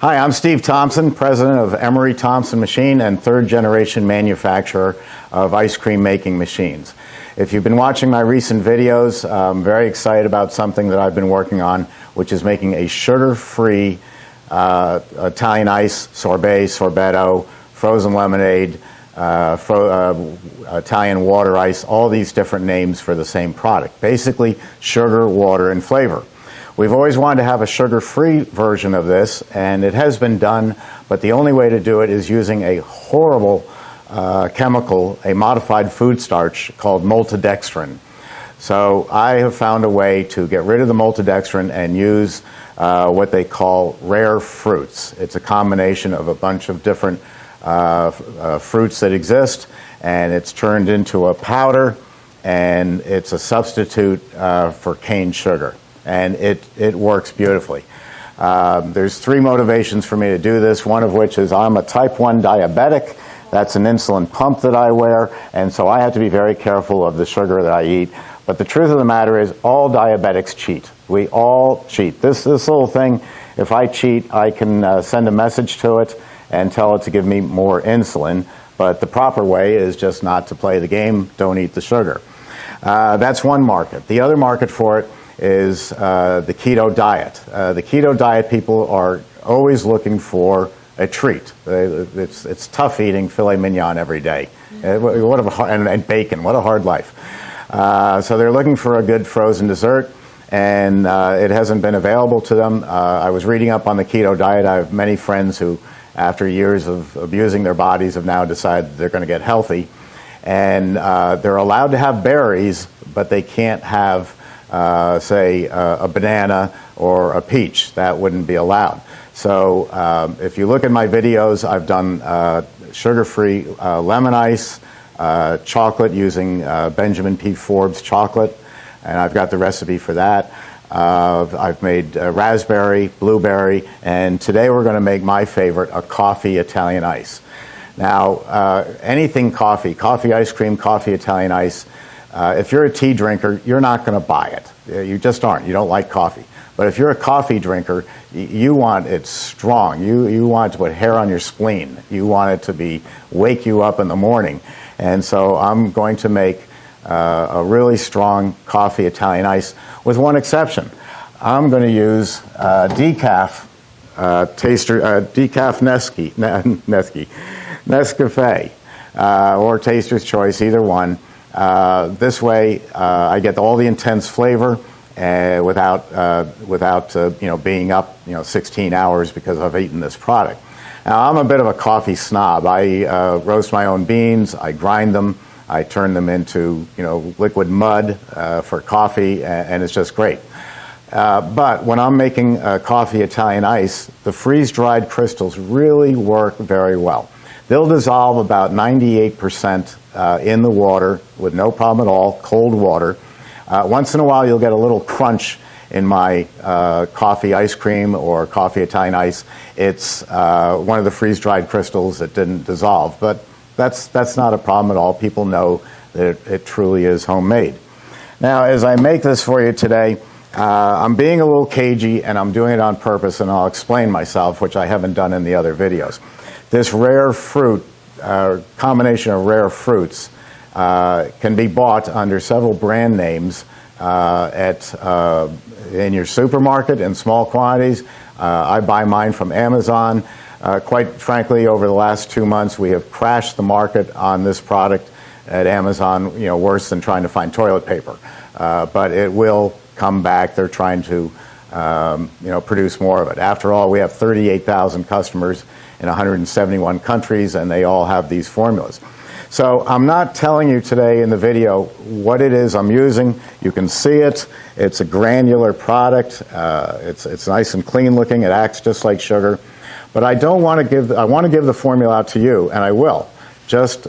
Hi, I'm Steve Thompson, president of Emery Thompson Machine and third-generation manufacturer of ice cream making machines. If you've been watching my recent videos, I'm very excited about something that I've been working on, which is making a sugar-free Italian ice, sorbet, sorbetto, frozen lemonade, Italian water ice, all these different names for the same product. Basically, sugar, water, and flavor. We've always wanted to have a sugar-free version of this, and it has been done, but the only way to do it is using a horrible chemical, a modified food starch called maltodextrin. So I have found a way to get rid of the maltodextrin and use what they call rare fruits. It's a combination of a bunch of different fruits that exist, and it's turned into a powder, and it's a substitute for cane sugar. And it works beautifully. There's three motivations for me to do this, one of which is I'm a type 1 diabetic. That's an insulin pump that I wear, and so I have to be very careful of the sugar that I eat. But the truth of the matter is all diabetics cheat. We all cheat. This little thing, if I cheat, I can send a message to it and tell it to give me more insulin. But the proper way is just not to play the game, don't eat the sugar. That's one market. The other market for it is the keto diet. The keto diet people are always looking for a treat. It's tough eating filet mignon every day. And bacon, what a hard life. So they're looking for a good frozen dessert, and it hasn't been available to them. I was reading up on the keto diet. I have many friends who, after years of abusing their bodies, have now decided they're going to get healthy. And they're allowed to have berries, but they can't have say a banana or a peach. That wouldn't be allowed. So if you look at my videos, I've done sugar-free lemon ice, chocolate using Benjamin P. Forbes chocolate, and I've got the recipe for that. I've made raspberry, blueberry, and today we're going to make my favorite, a coffee Italian ice. Now, anything coffee ice cream, coffee Italian ice, if you're a tea drinker, you're not going to buy it. You just aren't. You don't like coffee. But if you're a coffee drinker, you want it strong. You want it to put hair on your spleen. You want it to wake you up in the morning. And so I'm going to make a really strong coffee Italian ice with one exception. I'm going to use decaf Nescafe or Taster's Choice, either one. This way, I get all the intense flavor without being up 16 hours because I've eaten this product. Now, I'm a bit of a coffee snob. I roast my own beans, I grind them, I turn them into liquid mud for coffee, and it's just great. But when I'm making coffee Italian ice, the freeze-dried crystals really work very well. They'll dissolve about 98% in the water with no problem at all, cold water. Once in a while, you'll get a little crunch in my coffee ice cream or coffee Italian ice. It's one of the freeze-dried crystals that didn't dissolve, but that's not a problem at all. People know that it truly is homemade. Now, as I make this for you today, I'm being a little cagey, and I'm doing it on purpose, and I'll explain myself, which I haven't done in the other videos. This rare fruit, combination of rare fruits, can be bought under several brand names in your supermarket in small quantities. I buy mine from Amazon. Quite frankly, over the last 2 months, we have crashed the market on this product at Amazon, worse than trying to find toilet paper. But it will come back. They're trying to produce more of it. After all, we have 38,000 customers in 171 countries, and they all have these formulas. So I'm not telling you today in the video what it is I'm using. You can see it. It's a granular product. It's nice and clean looking. It acts just like sugar. But I want to give the formula out to you, and I will. Just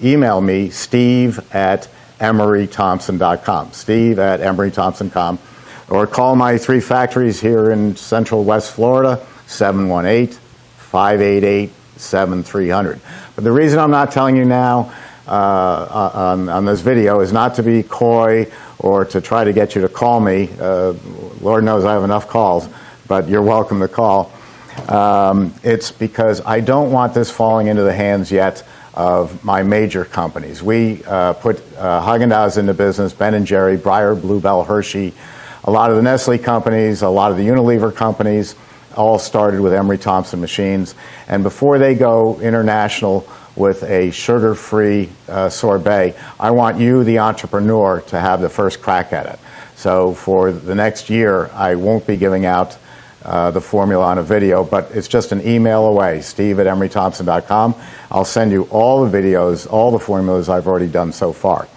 email me, steve@emerythompson.com, steve@emerythompson.com, or call my 3 factories here in Central West Florida, 718-588 877-300. But the reason I'm not telling you now on this video is not to be coy or to try to get you to call me. Lord knows I have enough calls, but you're welcome to call. It's because I don't want this falling into the hands yet of my major companies. We put Haagen-Dazs into business, Ben & Jerry, Breyer, Bluebell, Hershey, a lot of the Nestle companies, a lot of the Unilever companies, all started with Emery Thompson machines. And before they go international with a sugar-free sorbet, I want you, the entrepreneur, to have the first crack at it. So for the next year, I won't be giving out the formula on a video, but it's just an email away, steve@emerythompson.com. I'll send you all the videos, all the formulas I've already done so far.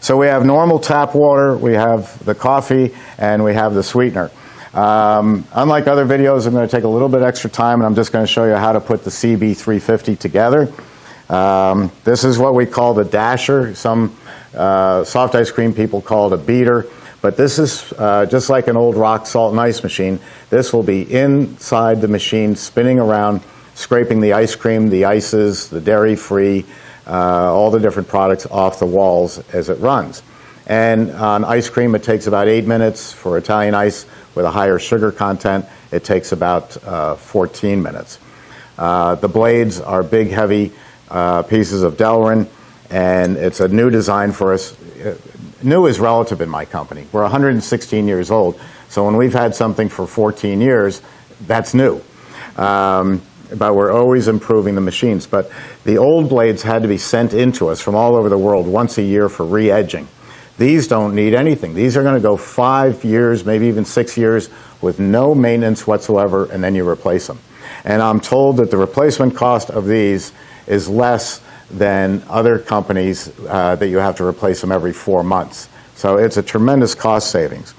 So we have normal tap water, we have the coffee, and we have the sweetener. Unlike other videos, I'm going to take a little bit extra time, and I'm just going to show you how to put the CB350 together. This is what we call the dasher. Some soft ice cream people call it a beater. But this is just like an old rock salt and ice machine. This will be inside the machine, spinning around, scraping the ice cream, the ices, the dairy-free, all the different products off the walls as it runs. And on ice cream, it takes about 8 minutes. For Italian ice with a higher sugar content, it takes about 14 minutes. The blades are big, heavy pieces of Delrin, and it's a new design for us. New is relative in my company. We're 116 years old, so when we've had something for 14 years, that's new. But we're always improving the machines. But the old blades had to be sent into us from all over the world once a year for re-edging. These don't need anything. These are going to go 5 years, maybe even 6 years, with no maintenance whatsoever, and then you replace them. And I'm told that the replacement cost of these is less than other companies that you have to replace them every 4 months. So it's a tremendous cost savings.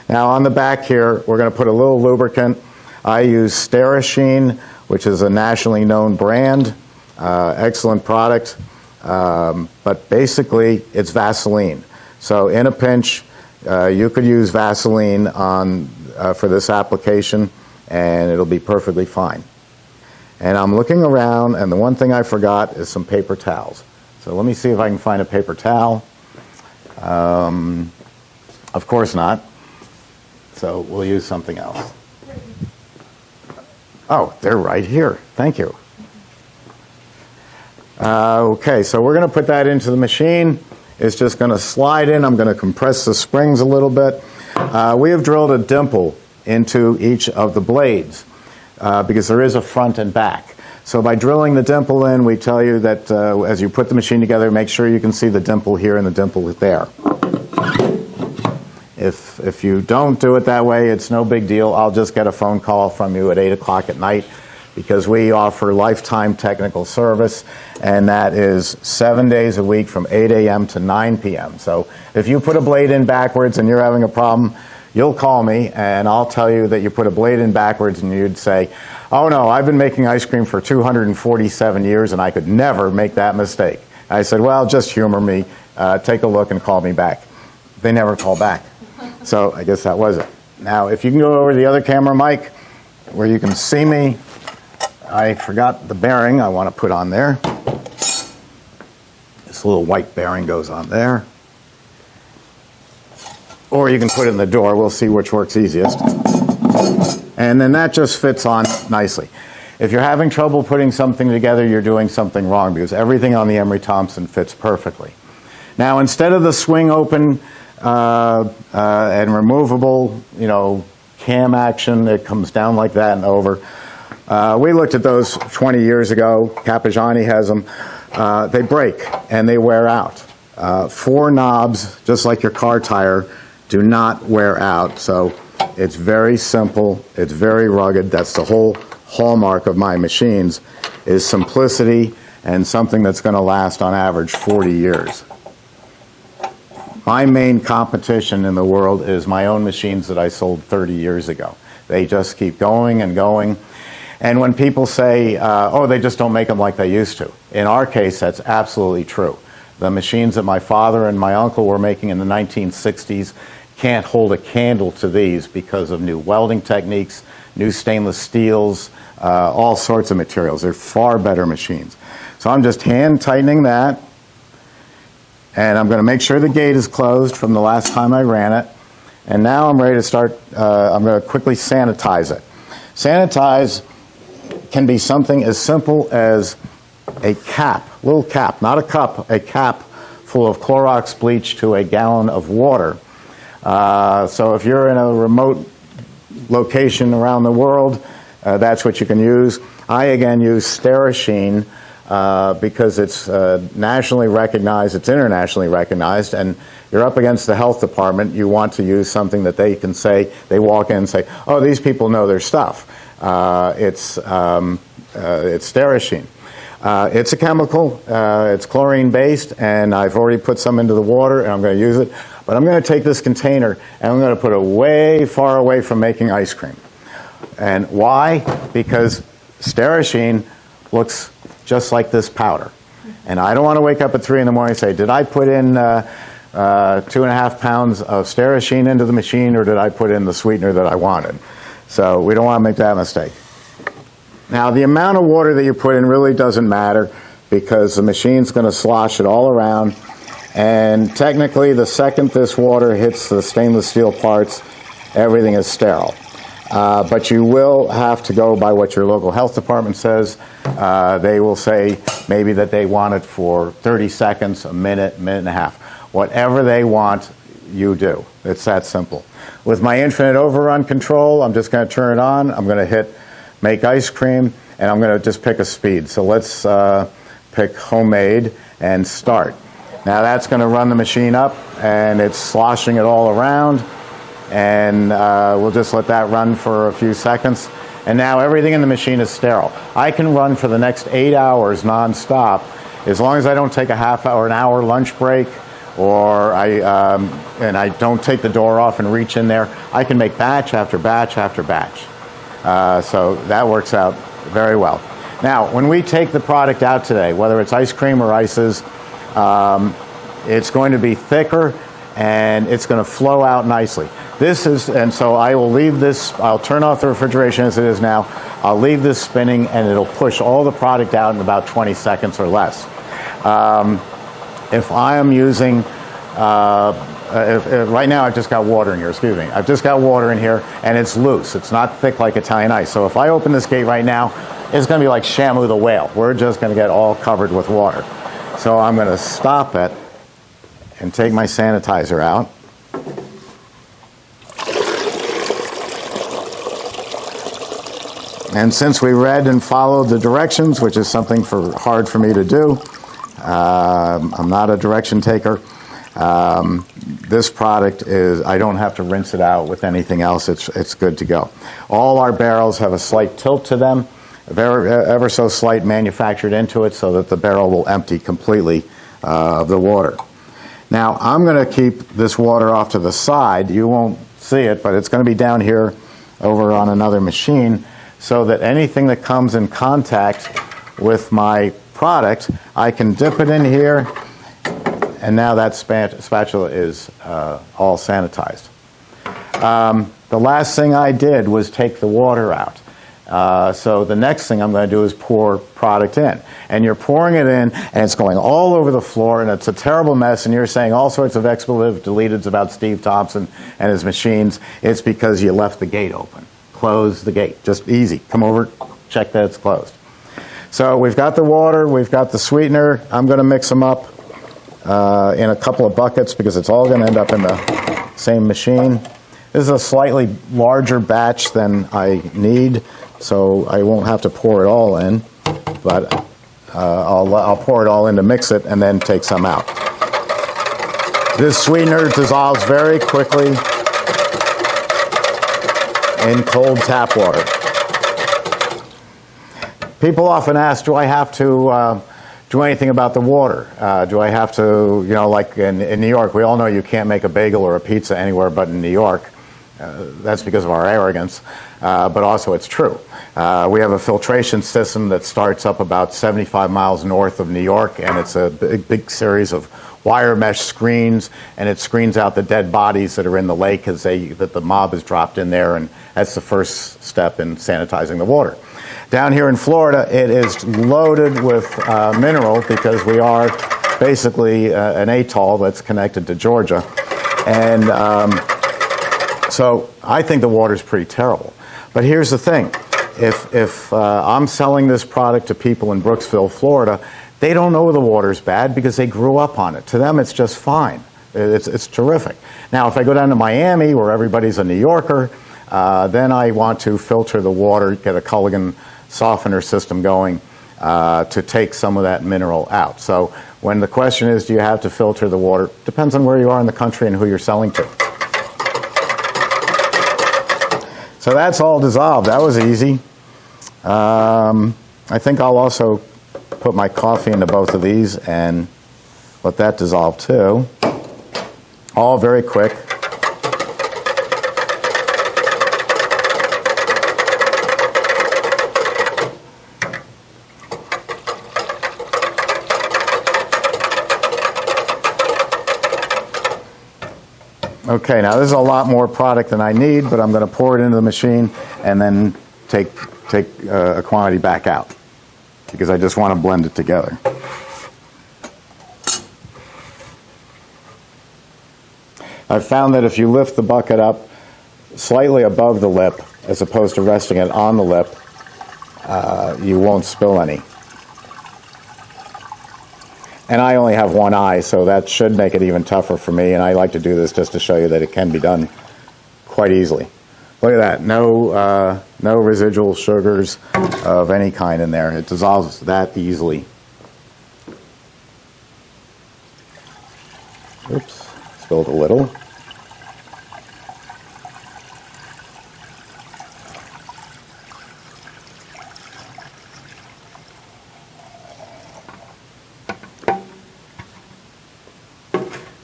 Now on the back here, we're going to put a little lubricant. I use Sterashine, which is a nationally known brand, excellent product, but basically it's Vaseline. So in a pinch, you could use Vaseline for this application, and it'll be perfectly fine. And I'm looking around, and the one thing I forgot is some paper towels. So let me see if I can find a paper towel. Of course not. So we'll use something else. Oh, they're right here. Thank you. Okay, so we're going to put that into the machine. It's just going to slide in. I'm going to compress the springs a little bit. We have drilled a dimple into each of the blades. Because there is a front and back. So by drilling the dimple in, we tell you that as you put the machine together, make sure you can see the dimple here and the dimple there. If you don't do it that way, it's no big deal. I'll just get a phone call from you at 8 o'clock at night, because we offer lifetime technical service, and that is 7 days a week from 8 a.m. to 9 p.m. So if you put a blade in backwards and you're having a problem, you'll call me, and I'll tell you that you put a blade in backwards, and you'd say, oh no, I've been making ice cream for 247 years, and I could never make that mistake. I said, well, just humor me. Take a look and call me back. They never call back. So I guess that was it. Now, if you can go over to the other camera, Mike, where you can see me. I forgot the bearing I want to put on there. This little white bearing goes on there. Or you can put it in the door. We'll see which works easiest. And then that just fits on nicely. If you're having trouble putting something together, you're doing something wrong, because everything on the Emery Thompson fits perfectly. Now, instead of the swing open and removable, cam action, it comes down like that and over. We looked at those 20 years ago. Cappigiani has them. They break and they wear out. 4 knobs, just like your car tire, do not wear out. So it's very simple. It's very rugged. That's the whole hallmark of my machines, is simplicity and something that's going to last on average 40 years. My main competition in the world is my own machines that I sold 30 years ago. They just keep going and going. And when people say, oh, they just don't make them like they used to, in our case, that's absolutely true. The machines that my father and my uncle were making in the 1960s can't hold a candle to these because of new welding techniques, new stainless steels, all sorts of materials. They're far better machines. So I'm just hand tightening that, and I'm going to make sure the gate is closed from the last time I ran it. And now I'm ready to start. I'm going to quickly sanitize it. Sanitize can be something as simple as a cap, little cap, not a cup, a cap full of Clorox bleach to a gallon of water. So if you're in a remote location around the world, that's what you can use. I, again, use Sterashine because it's nationally recognized, it's internationally recognized, and you're up against the health department. You want to use something that they can say, they walk in and say, oh, these people know their stuff. It's Sterashine. It's a chemical, it's chlorine-based, and I've already put some into the water, and I'm going to use it. But I'm going to take this container, and I'm going to put it way far away from making ice cream. And why? Because Sterashine looks just like this powder. And I don't want to wake up at 3 in the morning and say, did I put in 2.5 pounds of Sterashine into the machine, or did I put in the sweetener that I wanted? So we don't want to make that mistake. Now, the amount of water that you put in really doesn't matter, because the machine's going to slosh it all around. And technically, the second this water hits the stainless steel parts, everything is sterile. But you will have to go by what your local health department says. They will say maybe that they want it for 30 seconds, a minute, minute and a half. Whatever they want, you do. It's that simple. With my infinite overrun control, I'm just going to turn it on. I'm going to hit make ice cream, and I'm going to just pick a speed. So let's pick homemade and start. Now that's going to run the machine up, and it's sloshing it all around. And we'll just let that run for a few seconds. And now everything in the machine is sterile. I can run for the next 8 hours nonstop, as long as I don't take a half hour, an hour lunch break, or I don't take the door off and reach in there. I can make batch after batch after batch. So that works out very well. Now, when we take the product out today, whether it's ice cream or ices, it's going to be thicker and it's going to flow out nicely. And so I will leave this, I'll turn off the refrigeration as it is now, I'll leave this spinning, and it'll push all the product out in about 20 seconds or less. If I am using, right now I've just got water in here, excuse me. I've just got water in here, and it's loose. It's not thick like Italian ice. So if I open this gate right now, it's going to be like Shamu the whale. We're just going to get all covered with water. So I'm going to stop it and take my sanitizer out. And since we read and followed the directions, which is something hard for me to do, I'm not a direction taker. This product I don't have to rinse it out with anything else. It's good to go. All our barrels have a slight tilt to them, ever so slight, manufactured into it so that the barrel will empty completely of the water. Now, I'm going to keep this water off to the side. You won't see it, but it's going to be down here over on another machine, so that anything that comes in contact with my product, I can dip it in here, and now that spatula is all sanitized. The last thing I did was take the water out. So the next thing I'm going to do is pour product in. And you're pouring it in, and it's going all over the floor, and it's a terrible mess, and you're saying all sorts of expletive deleteds about Steve Thompson and his machines. It's because you left the gate open. Close the gate. Just easy. Come over, check that it's closed. So we've got the water, we've got the sweetener. I'm going to mix them up in a couple of buckets, because it's all going to end up in the same machine. This is a slightly larger batch than I need, so I won't have to pour it all in, but I'll pour it all in to mix it and then take some out. This sweetener dissolves very quickly in cold tap water. People often ask, do I have to do anything about the water? Do I have to, like in New York, we all know you can't make a bagel or a pizza anywhere but in New York. That's because of our arrogance, but also it's true. We have a filtration system that starts up about 75 miles north of New York, and it's a big series of wire mesh screens, and it screens out the dead bodies that are in the lake that the mob has dropped in there, and that's the first step in sanitizing the water. Down here in Florida, it is loaded with mineral because we are basically an atoll that's connected to Georgia. And so I think the water's pretty terrible. But here's the thing. If I'm selling this product to people in Brooksville, Florida, they don't know the water's bad because they grew up on it. To them, it's just fine. It's terrific. Now, if I go down to Miami, where everybody's a New Yorker, then I want to filter the water, get a Culligan softener system going to take some of that mineral out. So when the question is, do you have to filter the water? Depends on where you are in the country and who you're selling to. So that's all dissolved. That was easy. I think I'll also put my coffee into both of these and let that dissolve too. All very quick. Okay, now this is a lot more product than I need, but I'm going to pour it into the machine and then take a quantity back out because I just want to blend it together. I've found that if you lift the bucket up slightly above the lip as opposed to resting it on the lip, you won't spill any. And I only have one eye, so that should make it even tougher for me, and I like to do this just to show you that it can be done quite easily. Look at that, no residual sugars of any kind in there. It dissolves that easily. Oops, spilled a little.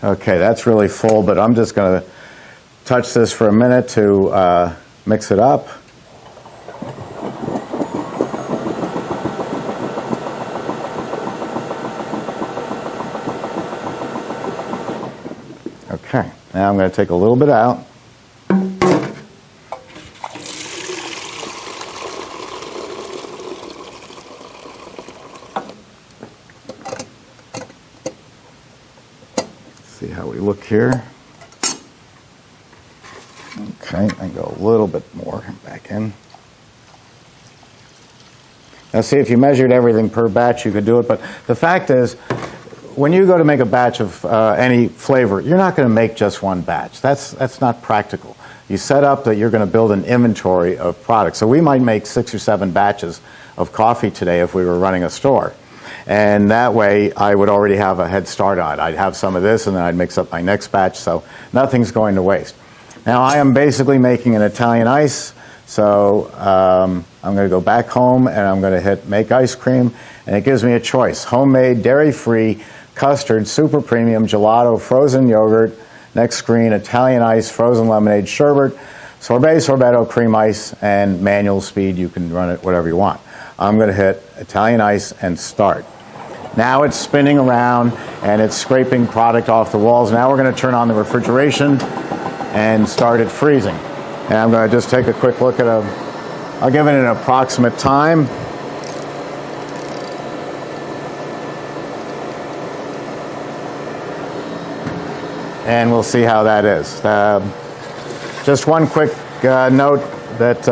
Okay, that's really full, but I'm just going to touch this for a minute to mix it up. Okay, now I'm going to take a little bit out. See how we look here. Okay, and go a little bit more back in. Now see, if you measured everything per batch, you could do it, but the fact is, when you go to make a batch of any flavor, you're not going to make just one batch. That's not practical. You set up that you're going to build an inventory of products. So we might make 6 or 7 batches of coffee today if we were running a store. And that way, I would already have a head start on it. I'd have some of this, and then I'd mix up my next batch, so nothing's going to waste. Now, I am basically making an Italian ice, so I'm going to go back home, and I'm going to hit Make Ice Cream, and it gives me a choice. Homemade, dairy-free, custard, super premium, gelato, frozen yogurt, next screen, Italian ice, frozen lemonade, sherbet, sorbet, sorbetto, cream ice, and manual speed. You can run it whatever you want. I'm going to hit Italian ice and start. Now it's spinning around and it's scraping product off the walls. Now we're going to turn on the refrigeration and start it freezing. And I'm going to just take a quick look at I'll give it an approximate time. And we'll see how that is. Just one quick note that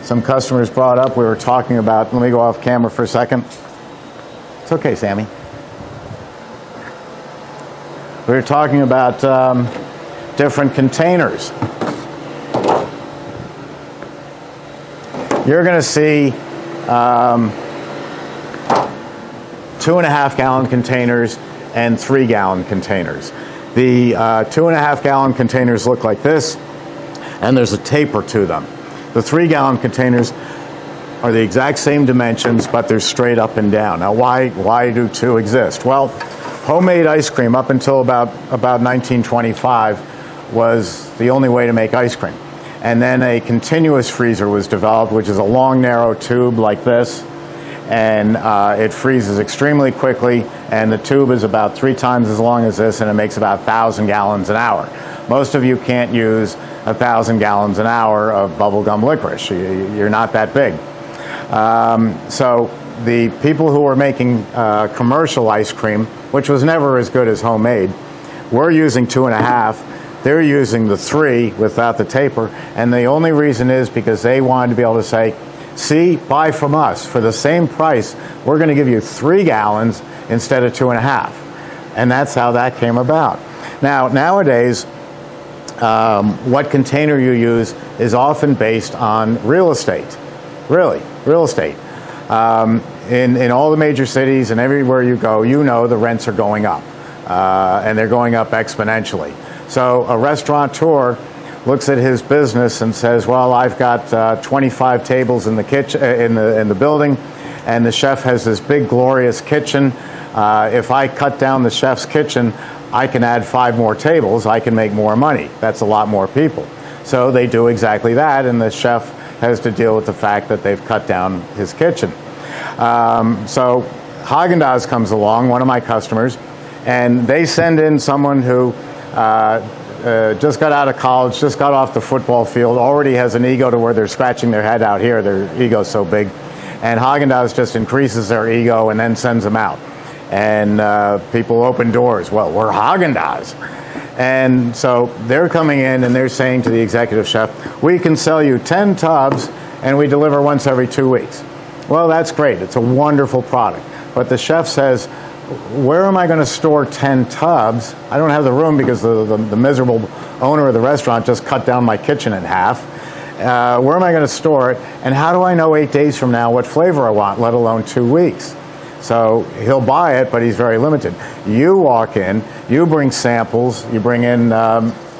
some customers brought up. We were talking about, let me go off camera for a second. It's okay, Sammy. We were talking about different containers. You're going to see 2.5 gallon containers and 3 gallon containers. The 2.5 gallon containers look like this, and there's a taper to them. The 3 gallon containers are the exact same dimensions, but they're straight up and down. Now, why do 2 exist? Well, homemade ice cream up until about 1925 was the only way to make ice cream. And then a continuous freezer was developed, which is a long, narrow tube like this. and it freezes extremely quickly, and the tube is about 3 times as long as this, and it makes about 1,000 gallons an hour. Most of you can't use 1,000 gallons an hour of bubblegum licorice. You're not that big. So the people who were making commercial ice cream, which was never as good as homemade, were using 2.5. They're using the 3 without the taper, and the only reason is because they wanted to be able to say, see, buy from us. For the same price, we're going to give you 3 gallons instead of 2.5. And that's how that came about. Now, nowadays, what container you use is often based on real estate. Really, real estate. In all the major cities and everywhere you go, you know the rents are going up. And they're going up exponentially. So a restaurateur looks at his business and says, well, I've got 25 tables in the kitchen, in the building, and the chef has this big glorious kitchen. If I cut down the chef's kitchen, I can add 5 more tables, I can make more money. That's a lot more people. So they do exactly that, and the chef has to deal with the fact that they've cut down his kitchen. So Haagen-Dazs comes along, one of my customers, and they send in someone who just got out of college, just got off the football field, already has an ego to where they're scratching their head out here, their ego's so big. And Haagen-Dazs just increases their ego and then sends them out. And people open doors. Well, we're Haagen-Dazs. And so they're coming in and they're saying to the executive chef, we can sell you 10 tubs and we deliver once every 2 weeks. Well, that's great. It's a wonderful product. But the chef says, where am I going to store 10 tubs? I don't have the room because the miserable owner of the restaurant just cut down my kitchen in half. Where am I going to store it? And how do I know 8 days from now what flavor I want, let alone 2 weeks? So he'll buy it, but he's very limited. You walk in, you bring samples, you bring in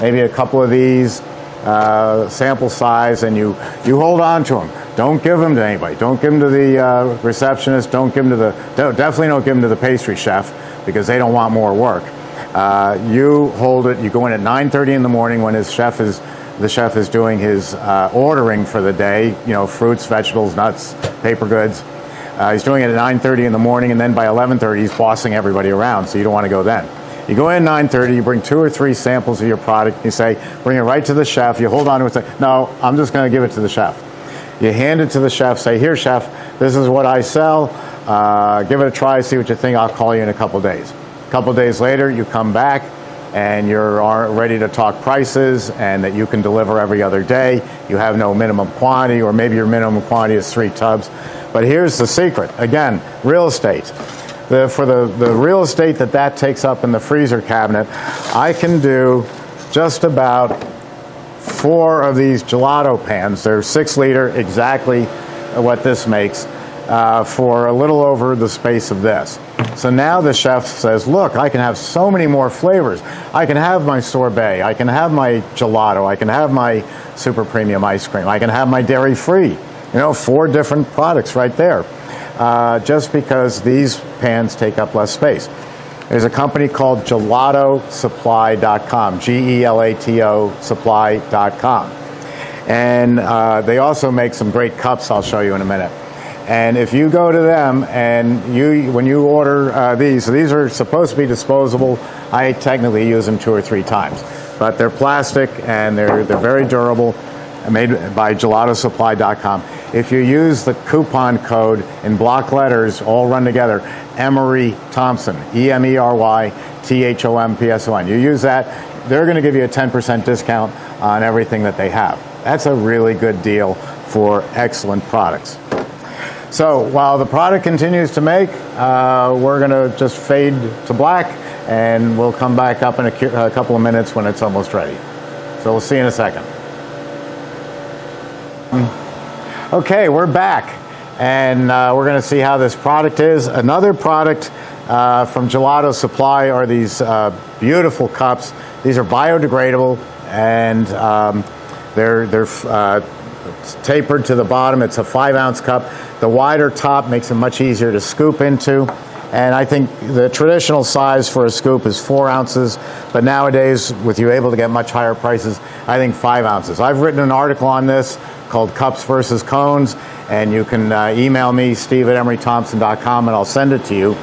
maybe a couple of these, sample size, and you hold on to them. Don't give them to anybody. Don't give them to the receptionist. Definitely don't give them to the pastry chef because they don't want more work. You hold it. You go in at 9:30 in the morning when the chef is doing his ordering for the day. You know, fruits, vegetables, nuts, paper goods. He's doing it at 9:30 in the morning, and then by 11:30 he's bossing everybody around. So you don't want to go then. You go in at 9:30, you bring 2 or 3 samples of your product, you say, bring it right to the chef, you hold on to it, say, no, I'm just going to give it to the chef. You hand it to the chef, say, here, chef, this is what I sell, give it a try, see what you think, I'll call you in a couple days. A couple days later, you come back, and you're ready to talk prices, and that you can deliver every other day, you have no minimum quantity, or maybe your minimum quantity is 3 tubs. But here's the secret, again, real estate. For the real estate that takes up in the freezer cabinet, I can do just about 4 of these gelato pans. They're 6 liter, exactly what this makes, for a little over the space of this. So now the chef says, look, I can have so many more flavors. I can have my sorbet, I can have my gelato, I can have my super premium ice cream, I can have my dairy-free. 4 different products right there. Just because these pans take up less space. There's a company called gelatosupply.com, G-E-L-A-T-O supply.com. And they also make some great cups I'll show you in a minute. And if you go to them and when you order these are supposed to be disposable. I technically use them 2 or 3 times. But they're plastic and they're very durable, made by gelatosupply.com. If you use the coupon code in block letters, all run together, Emery Thompson, E-M-E-R-Y-T-H-O-M-P-S-O-N. You use that, they're going to give you a 10% discount on everything that they have. That's a really good deal for excellent products. So while the product continues to make, we're going to just fade to black, and we'll come back up in a couple of minutes when it's almost ready. So we'll see you in a second. Okay, we're back, and we're going to see how this product is. Another product from Gelato Supply are these beautiful cups. These are biodegradable, and they're tapered to the bottom. It's a 5-ounce cup. The wider top makes them much easier to scoop into. And I think the traditional size for a scoop is 4 ounces, but nowadays, with you able to get much higher prices, I think 5 ounces. I've written an article on this called Cups versus Cones, and you can email me, steve@emerythompson.com, and I'll send it to you.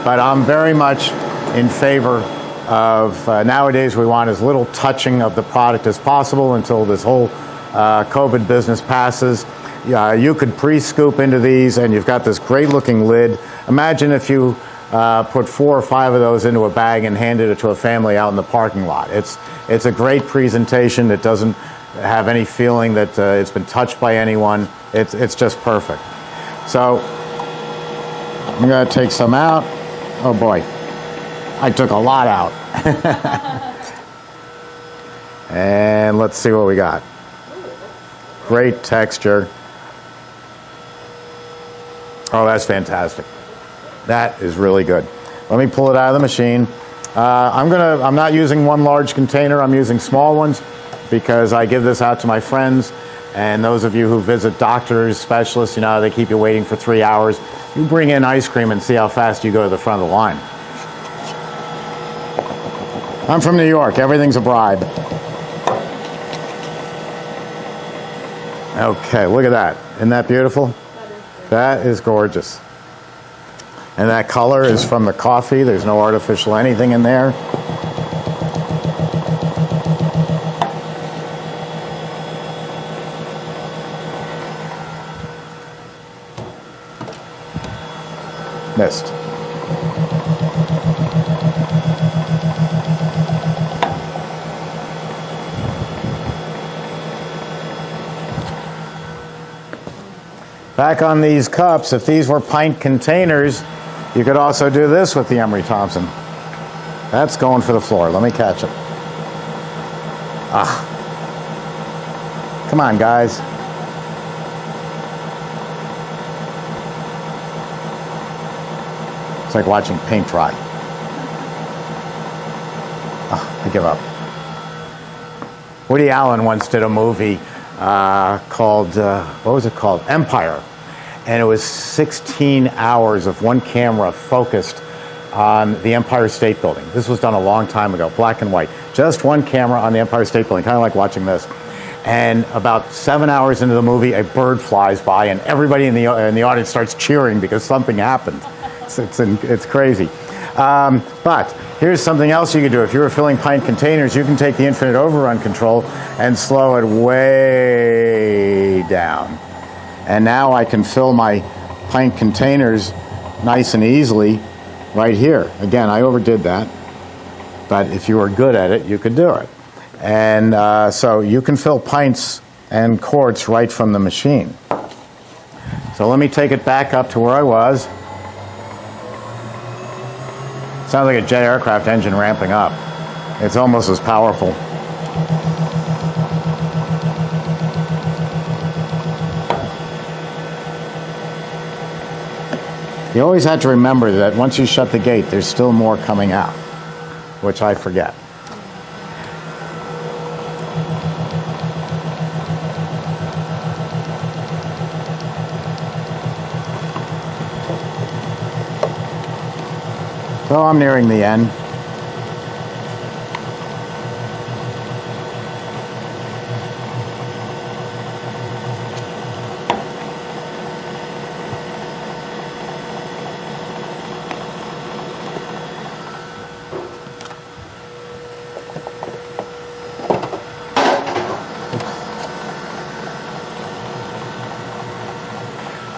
But I'm very much in favor of, nowadays we want as little touching of the product as possible until this whole COVID business passes. You could pre-scoop into these, and you've got this great-looking lid. Imagine if you put 4 or 5 of those into a bag and handed it to a family out in the parking lot. It's a great presentation. It doesn't have any feeling that it's been touched by anyone. It's just perfect. So I'm going to take some out. Oh boy, I took a lot out. And let's see what we got. Great texture. Oh, that's fantastic. That is really good. Let me pull it out of the machine. I'm not using one large container. I'm using small ones because I give this out to my friends. And those of you who visit doctors, specialists, you know, they keep you waiting for 3 hours. You bring in ice cream and see how fast you go to the front of the line. I'm from New York. Everything's a bribe. Okay, look at that. Isn't that beautiful? That is gorgeous. And that color is from the coffee. There's no artificial anything in there. Missed. Back on these cups, if these were pint containers, you could also do this with the Emery Thompson. That's going for the floor. Let me catch it. Ah. Come on, guys. It's like watching paint dry. Oh, I give up. Woody Allen once did a movie called, what was it called? Empire. And it was 16 hours of one camera focused on the Empire State Building. This was done a long time ago, black and white. Just one camera on the Empire State Building, kind of like watching this. And about 7 hours into the movie, a bird flies by, and everybody in the audience starts cheering because something happened. It's crazy. But here's something else you can do. If you were filling pint containers, you can take the infinite overrun control and slow it way down. And now I can fill my pint containers nice and easily right here. Again, I overdid that. But if you were good at it, you could do it. And so you can fill pints and quarts right from the machine. So let me take it back up to where I was. Sounds like a jet aircraft engine ramping up. It's almost as powerful. You always have to remember that once you shut the gate, there's still more coming out, which I forget. So I'm nearing the end.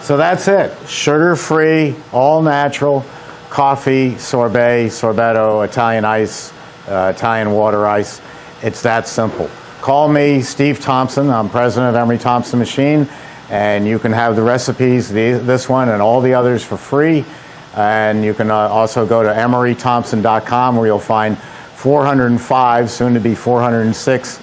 So that's it. Sugar-free, all natural. Coffee, sorbet, sorbetto, Italian ice, Italian water ice. It's that simple. Call me, Steve Thompson. I'm president of Emery Thompson Machine, and you can have the recipes, this one and all the others for free. And you can also go to emerythompson.com where you'll find 405, soon to be 406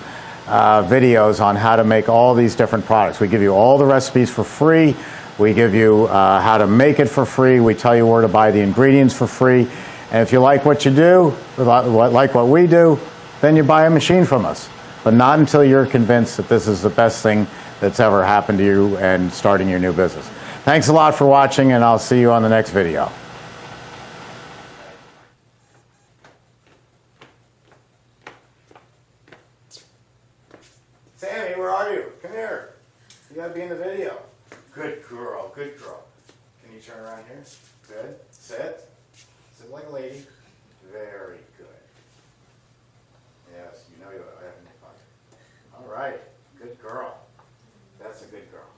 videos on how to make all these different products. We give you all the recipes for free. We give you how to make it for free. We tell you where to buy the ingredients for free. And if you like what you do, like what we do, then you buy a machine from us. But not until you're convinced that this is the best thing that's ever happened to you and starting your new business. Thanks a lot for watching, and I'll see you on the next video. Sammy, where are you? Come here. You gotta be in the video. Good girl, good girl. Can you turn around here? Good. Sit. Sit like a lady. Very good. Yes, you know you have in your pocket. All right, good girl. That's a good girl.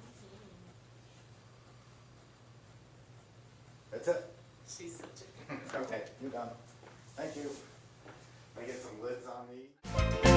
That's it. She's such a Okay, you're done. Thank you. Let me get some lids on these.